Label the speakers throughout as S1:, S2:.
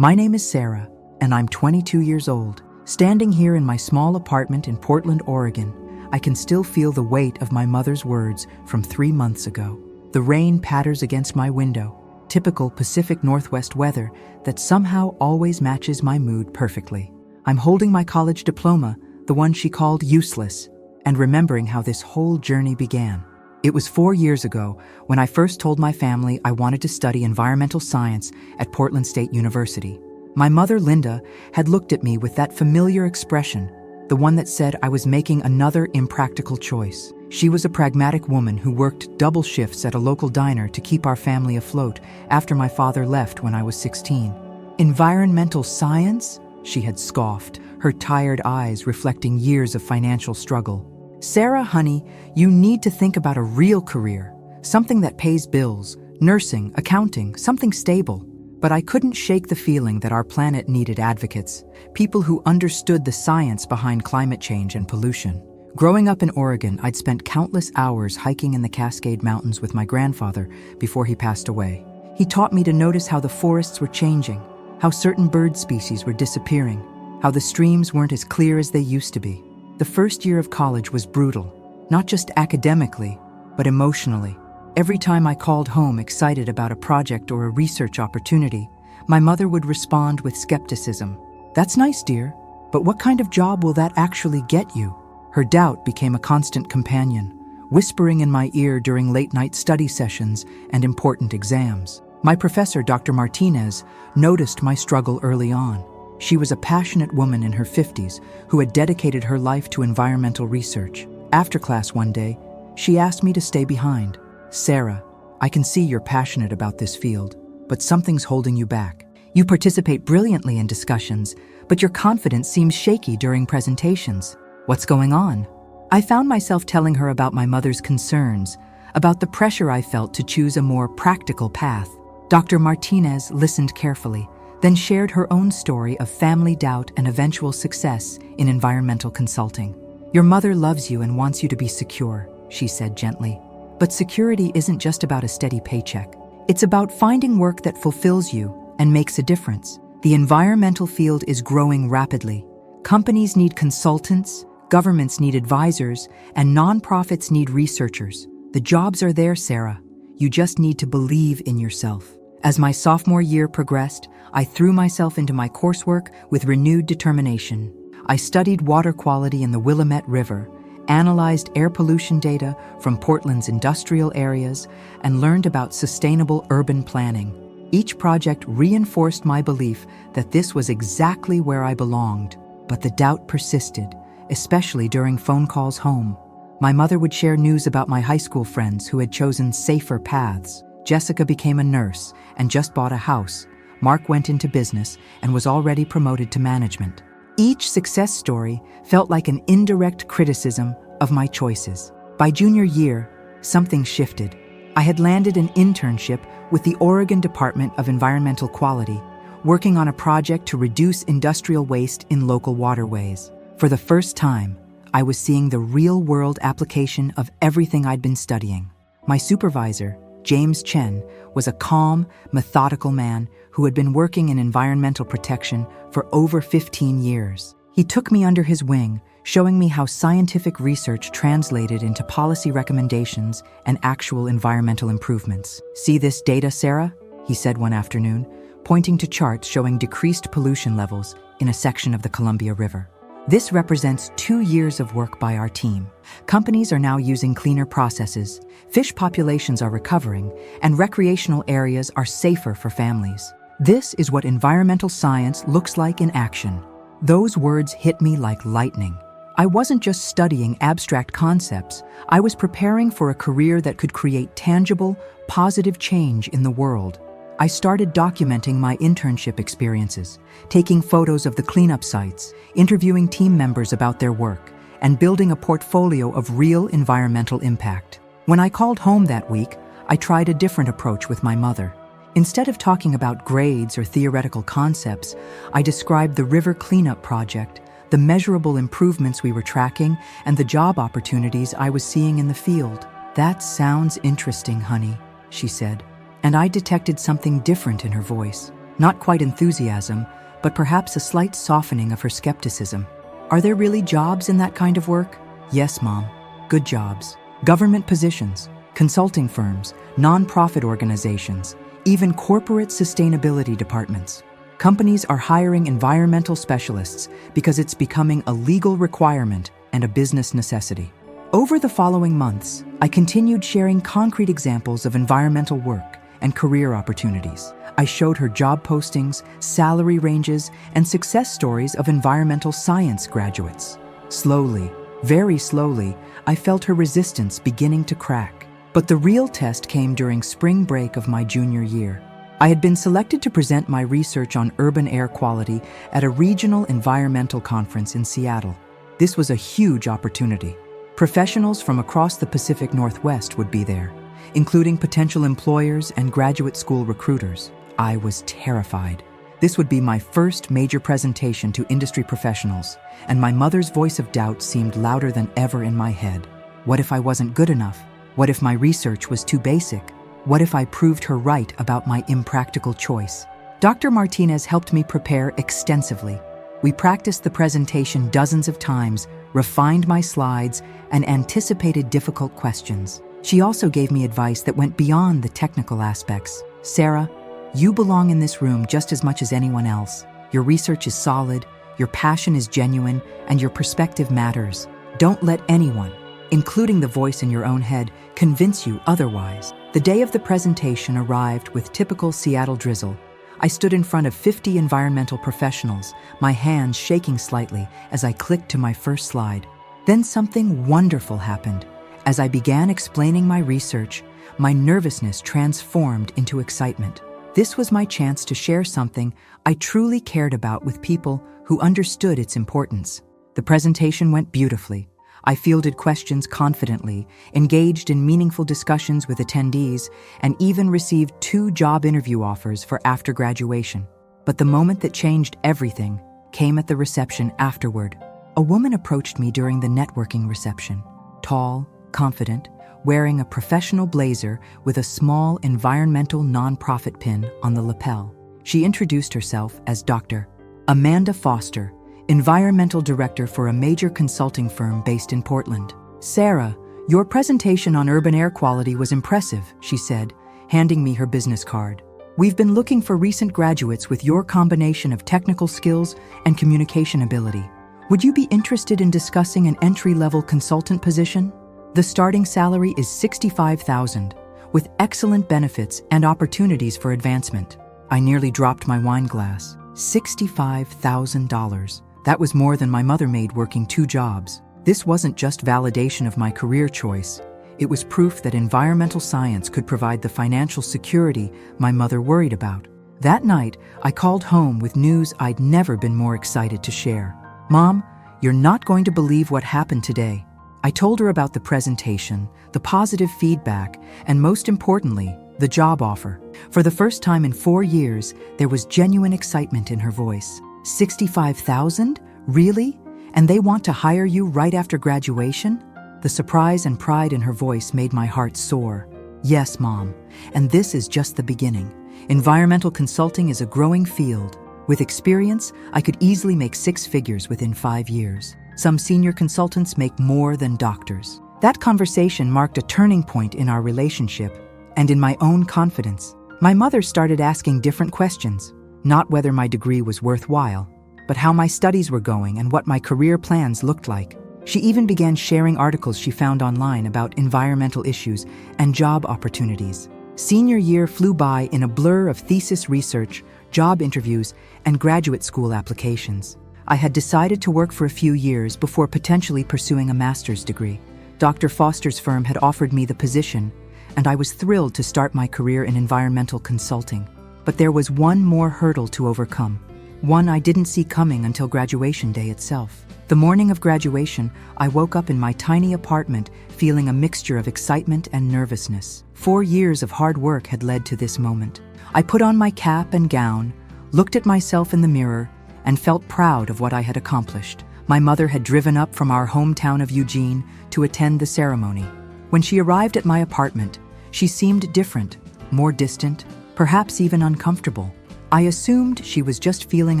S1: My name is Sarah, and I'm 22 years old. Standing here in my small apartment in Portland, Oregon, I can still feel the weight of my mother's words from 3 months ago. The rain patters against my window, typical Pacific Northwest weather that somehow always matches my mood perfectly. I'm holding my college diploma, the one she called useless, and remembering how this whole journey began. It was 4 years ago when I first told my family I wanted to study environmental science at Portland State University. My mother, Linda, had looked at me with that familiar expression, the one that said I was making another impractical choice. She was a pragmatic woman who worked double shifts at a local diner to keep our family afloat after my father left when I was 16. Environmental science? She had scoffed, her tired eyes reflecting years of financial struggle. Sarah, honey, you need to think about a real career, something that pays bills, nursing, accounting, something stable. But I couldn't shake the feeling that our planet needed advocates, people who understood the science behind climate change and pollution. Growing up in Oregon, I'd spent countless hours hiking in the Cascade Mountains with my grandfather before he passed away. He taught me to notice how the forests were changing, how certain bird species were disappearing, how the streams weren't as clear as they used to be. The first year of college was brutal, not just academically, but emotionally. Every time I called home excited about a project or a research opportunity, my mother would respond with skepticism. "That's nice, dear, but what kind of job will that actually get you?" Her doubt became a constant companion, whispering in my ear during late-night study sessions and important exams. My professor, Dr. Martinez, noticed my struggle early on. She was a passionate woman in her 50s who had dedicated her life to environmental research. After class one day, she asked me to stay behind. "Sarah, I can see you're passionate about this field, but something's holding you back. You participate brilliantly in discussions, but your confidence seems shaky during presentations. What's going on?" I found myself telling her about my mother's concerns, about the pressure I felt to choose a more practical path. Dr. Martinez listened carefully, then shared her own story of family doubt and eventual success in environmental consulting. "Your mother loves you and wants you to be secure," she said gently. "But security isn't just about a steady paycheck. It's about finding work that fulfills you and makes a difference. The environmental field is growing rapidly. Companies need consultants, governments need advisors, and nonprofits need researchers. The jobs are there, Sarah. You just need to believe in yourself." As my sophomore year progressed, I threw myself into my coursework with renewed determination. I studied water quality in the Willamette River, analyzed air pollution data from Portland's industrial areas, and learned about sustainable urban planning. Each project reinforced my belief that this was exactly where I belonged, but the doubt persisted, especially during phone calls home. My mother would share news about my high school friends who had chosen safer paths. Jessica became a nurse and just bought a house. Mark went into business and was already promoted to management. Each success story felt like an indirect criticism of my choices. By junior year, something shifted. I had landed an internship with the Oregon Department of Environmental Quality, working on a project to reduce industrial waste in local waterways. For the first time, I was seeing the real-world application of everything I'd been studying. My supervisor, James Chen, was a calm, methodical man who had been working in environmental protection for over 15 years. He took me under his wing, showing me how scientific research translated into policy recommendations and actual environmental improvements. "See this data, Sarah?" he said one afternoon, pointing to charts showing decreased pollution levels in a section of the Columbia River. "This represents 2 years of work by our team. Companies are now using cleaner processes, fish populations are recovering, and recreational areas are safer for families. This is what environmental science looks like in action." Those words hit me like lightning. I wasn't just studying abstract concepts, I was preparing for a career that could create tangible, positive change in the world. I started documenting my internship experiences, taking photos of the cleanup sites, interviewing team members about their work, and building a portfolio of real environmental impact. When I called home that week, I tried a different approach with my mother. Instead of talking about grades or theoretical concepts, I described the river cleanup project, the measurable improvements we were tracking, and the job opportunities I was seeing in the field. "That sounds interesting, honey," she said. And I detected something different in her voice. Not quite enthusiasm, but perhaps a slight softening of her skepticism. Are there really jobs in that kind of work? Yes, Mom. Good jobs. Government positions, consulting firms, nonprofit organizations, even corporate sustainability departments. Companies are hiring environmental specialists because it's becoming a legal requirement and a business necessity. Over the following months, I continued sharing concrete examples of environmental work and career opportunities. I showed her job postings, salary ranges, and success stories of environmental science graduates. Slowly, very slowly, I felt her resistance beginning to crack. But the real test came during spring break of my junior year. I had been selected to present my research on urban air quality at a regional environmental conference in Seattle. This was a huge opportunity. Professionals from across the Pacific Northwest would be there, including potential employers and graduate school recruiters. I was terrified. This would be my first major presentation to industry professionals, and my mother's voice of doubt seemed louder than ever in my head. What if I wasn't good enough? What if my research was too basic? What if I proved her right about my impractical choice? Dr. Martinez helped me prepare extensively. We practiced the presentation dozens of times, refined my slides, and anticipated difficult questions. She also gave me advice that went beyond the technical aspects. Sarah, you belong in this room just as much as anyone else. Your research is solid, your passion is genuine, and your perspective matters. Don't let anyone, including the voice in your own head, convince you otherwise. The day of the presentation arrived with typical Seattle drizzle. I stood in front of 50 environmental professionals, my hands shaking slightly as I clicked to my first slide. Then something wonderful happened. As I began explaining my research, my nervousness transformed into excitement. This was my chance to share something I truly cared about with people who understood its importance. The presentation went beautifully. I fielded questions confidently, engaged in meaningful discussions with attendees, and even received 2 job interview offers for after graduation. But the moment that changed everything came at the reception afterward. A woman approached me during the networking reception. Tall, confident, wearing a professional blazer with a small environmental nonprofit pin on the lapel. She introduced herself as Dr. Amanda Foster, Environmental Director for a major consulting firm based in Portland. Sarah, your presentation on urban air quality was impressive, she said, handing me her business card. We've been looking for recent graduates with your combination of technical skills and communication ability. Would you be interested in discussing an entry-level consultant position? The starting salary is $65,000, with excellent benefits and opportunities for advancement. I nearly dropped my wine glass. $65,000. That was more than my mother made working 2 jobs. This wasn't just validation of my career choice. It was proof that environmental science could provide the financial security my mother worried about. That night, I called home with news I'd never been more excited to share. Mom, you're not going to believe what happened today. I told her about the presentation, the positive feedback, and most importantly, the job offer. For the first time in 4 years, there was genuine excitement in her voice. $65,000? Really? And they want to hire you right after graduation? The surprise and pride in her voice made my heart soar. Yes, Mom, and this is just the beginning. Environmental consulting is a growing field. With experience, I could easily make 6 figures within 5 years. Some senior consultants make more than doctors. That conversation marked a turning point in our relationship and in my own confidence. My mother started asking different questions. Not whether my degree was worthwhile, but how my studies were going and what my career plans looked like. She even began sharing articles she found online about environmental issues and job opportunities. Senior year flew by in a blur of thesis research, job interviews, and graduate school applications. I had decided to work for a few years before potentially pursuing a master's degree. Dr. Foster's firm had offered me the position, and I was thrilled to start my career in environmental consulting. But there was one more hurdle to overcome, one I didn't see coming until graduation day itself. The morning of graduation, I woke up in my tiny apartment feeling a mixture of excitement and nervousness. 4 years of hard work had led to this moment. I put on my cap and gown, looked at myself in the mirror, and felt proud of what I had accomplished. My mother had driven up from our hometown of Eugene to attend the ceremony. When she arrived at my apartment, she seemed different, more distant, perhaps even uncomfortable. I assumed she was just feeling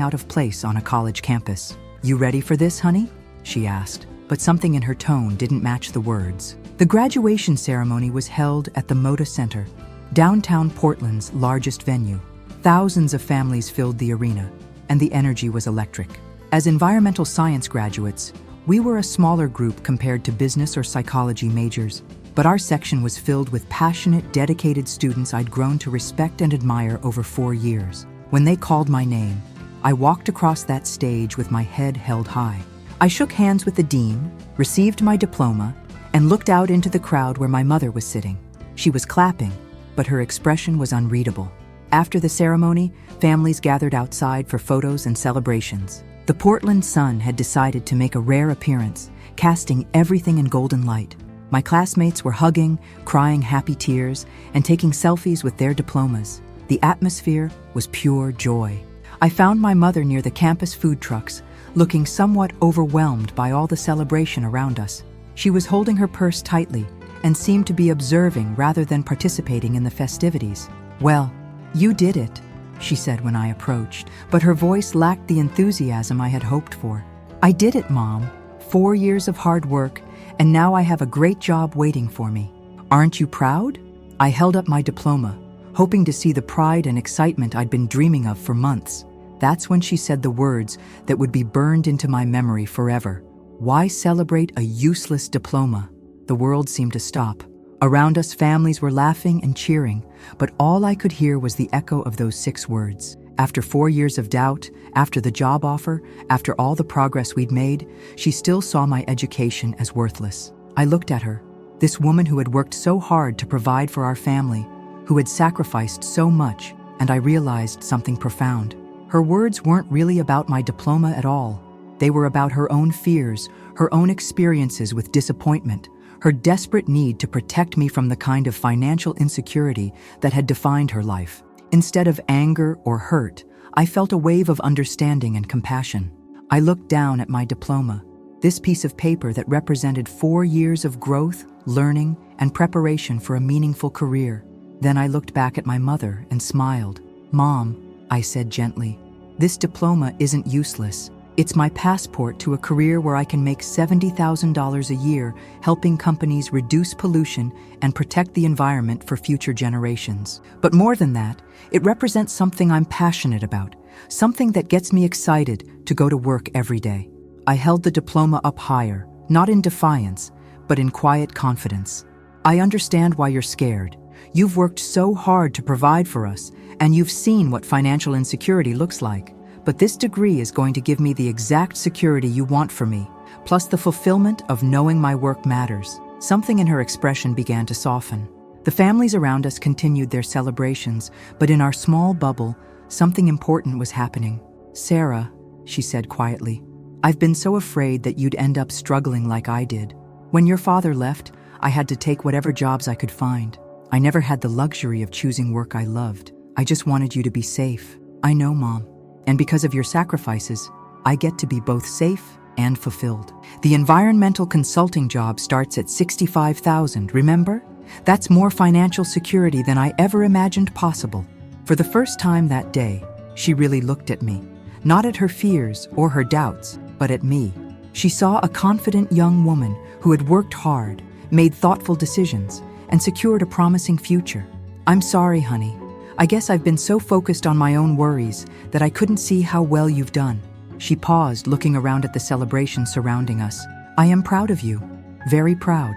S1: out of place on a college campus. "You ready for this, honey?" she asked, but something in her tone didn't match the words. The graduation ceremony was held at the Moda Center, downtown Portland's largest venue. Thousands of families filled the arena, and the energy was electric. As environmental science graduates, we were a smaller group compared to business or psychology majors, but our section was filled with passionate, dedicated students I'd grown to respect and admire over 4 years. When they called my name, I walked across that stage with my head held high. I shook hands with the dean, received my diploma, and looked out into the crowd where my mother was sitting. She was clapping, but her expression was unreadable. After the ceremony, families gathered outside for photos and celebrations. The Portland sun had decided to make a rare appearance, casting everything in golden light. My classmates were hugging, crying happy tears, and taking selfies with their diplomas. The atmosphere was pure joy. I found my mother near the campus food trucks, looking somewhat overwhelmed by all the celebration around us. She was holding her purse tightly and seemed to be observing rather than participating in the festivities. "Well, you did it," she said when I approached, but her voice lacked the enthusiasm I had hoped for. "I did it, Mom. 4 years of hard work, and now I have a great job waiting for me. Aren't you proud?" I held up my diploma, hoping to see the pride and excitement I'd been dreaming of for months. That's when she said the words that would be burned into my memory forever. "Why celebrate a useless diploma?" The world seemed to stop. Around us, families were laughing and cheering, but all I could hear was the echo of those 6 words. After 4 years of doubt, after the job offer, after all the progress we'd made, she still saw my education as worthless. I looked at her, this woman who had worked so hard to provide for our family, who had sacrificed so much, and I realized something profound. Her words weren't really about my diploma at all. They were about her own fears, her own experiences with disappointment, her desperate need to protect me from the kind of financial insecurity that had defined her life. Instead of anger or hurt, I felt a wave of understanding and compassion. I looked down at my diploma, this piece of paper that represented 4 years of growth, learning, and preparation for a meaningful career. Then I looked back at my mother and smiled. "Mom," I said gently, "this diploma isn't useless. It's my passport to a career where I can make $70,000 a year helping companies reduce pollution and protect the environment for future generations. But more than that, it represents something I'm passionate about, something that gets me excited to go to work every day." I held the diploma up higher, not in defiance, but in quiet confidence. "I understand why you're scared. You've worked so hard to provide for us, and you've seen what financial insecurity looks like. But this degree is going to give me the exact security you want for me, plus the fulfillment of knowing my work matters." Something in her expression began to soften. The families around us continued their celebrations, but in our small bubble, something important was happening. "Sarah," she said quietly, "I've been so afraid that you'd end up struggling like I did. When your father left, I had to take whatever jobs I could find. I never had the luxury of choosing work I loved. I just wanted you to be safe." "I know, Mom. And because of your sacrifices, I get to be both safe and fulfilled. The environmental consulting job starts at $65,000, remember? That's more financial security than I ever imagined possible." For the first time that day, she really looked at me, not at her fears or her doubts, but at me. She saw a confident young woman who had worked hard, made thoughtful decisions, and secured a promising future. "I'm sorry, honey. I guess I've been so focused on my own worries that I couldn't see how well you've done." She paused, looking around at the celebration surrounding us. "I am proud of you. Very proud."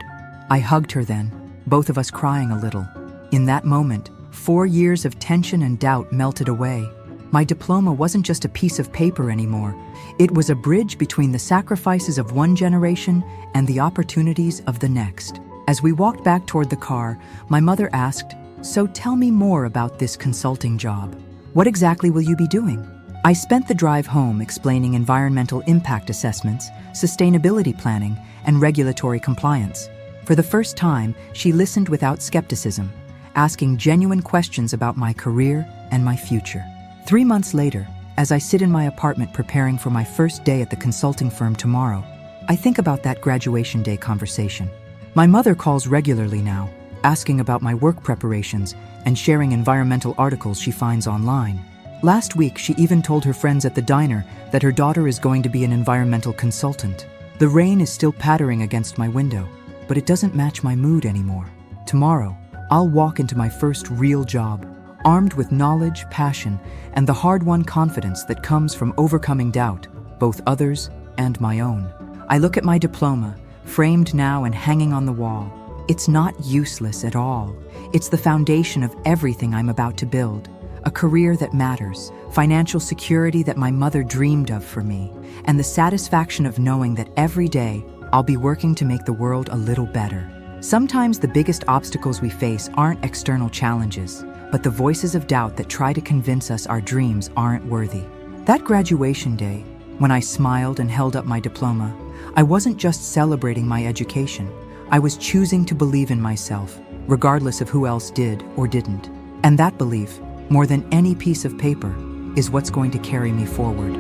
S1: I hugged her then, both of us crying a little. In that moment, 4 years of tension and doubt melted away. My diploma wasn't just a piece of paper anymore. It was a bridge between the sacrifices of one generation and the opportunities of the next. As we walked back toward the car, my mother asked, "So tell me more about this consulting job. What exactly will you be doing?" I spent the drive home explaining environmental impact assessments, sustainability planning, and regulatory compliance. For the first time, she listened without skepticism, asking genuine questions about my career and my future. 3 months later, as I sit in my apartment preparing for my first day at the consulting firm tomorrow, I think about that graduation day conversation. My mother calls regularly now, asking about my work preparations and sharing environmental articles she finds online. Last week, she even told her friends at the diner that her daughter is going to be an environmental consultant. The rain is still pattering against my window, but it doesn't match my mood anymore. Tomorrow, I'll walk into my first real job, armed with knowledge, passion, and the hard-won confidence that comes from overcoming doubt, both others and my own. I look at my diploma, framed now and hanging on the wall. It's not useless at all. It's the foundation of everything I'm about to build. A career that matters, financial security that my mother dreamed of for me, and the satisfaction of knowing that every day I'll be working to make the world a little better. Sometimes the biggest obstacles we face aren't external challenges, but the voices of doubt that try to convince us our dreams aren't worthy. That graduation day, when I smiled and held up my diploma, I wasn't just celebrating my education. I was choosing to believe in myself, regardless of who else did or didn't. And that belief, more than any piece of paper, is what's going to carry me forward.